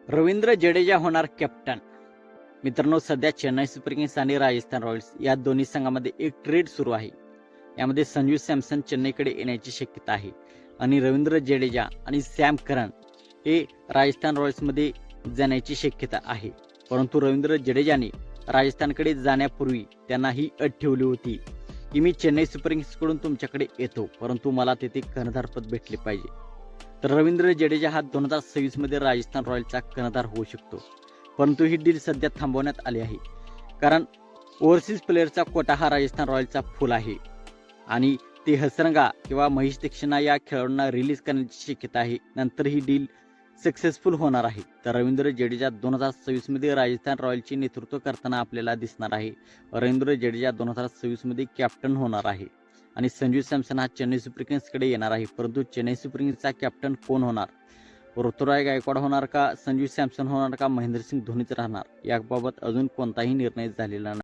रवींद्र जडेजा होणार कॅप्टन. मित्रांनो, सध्या चेन्नई सुपर किंग्स आणि राजस्थान रॉयल्स या दोन्ही संघामध्ये एक ट्रेड सुरू आहे. यामध्ये संजू सॅमसन चेन्नईकडे येण्याची शक्यता आहे आणि रवींद्र जडेजा आणि सॅम करन हे राजस्थान रॉयल्समध्ये जाण्याची शक्यता आहे. परंतु रवींद्र जडेजाने राजस्थानकडे जाण्यापूर्वी त्यांना ही अट ठेवली होती की मी चेन्नई सुपर किंग्सकडून तुमच्याकडे येतो, परंतु मला तेथे कर्णधारपद भेटले पाहिजे. तर रवींद्र जडेजा हा 2026 मध्ये राजस्थान रॉयल्सचा कर्णधार होऊ शकतो. परंतु ही डील सध्या थांबवण्यात आली आहे, कारण ओव्हरसीज प्लेअरचा कोटा हा राजस्थान रॉयल्सचा फुल आहे आणि ते हसरंगा किंवा महेश दीक्षित या खेळाडूंना रिलीज करण्याची शक्यता आहे. नंतर ही डील सक्सेसफुल होणार आहे. तर रवींद्र जडेजा 2026 मध्ये राजस्थान रॉयल्सचे नेतृत्व करताना आपल्याला दिसणार आहे. रवींद्र जडेजा 2026 मध्ये कॅप्टन होणार आहे आणि संजू सॅमसन हा चेन्नई सुपर किंग्सकडे येणार आहे. परंतु चेन्नई सुपर किंग्सचा कॅप्टन कोण होणार? ऋतुराज गायकवाड होणार का, संजू सॅमसन होणार का, महेंद्रसिंग धोनीच राहणार? याबाबत अजून कोणताही निर्णय झालेला नाही.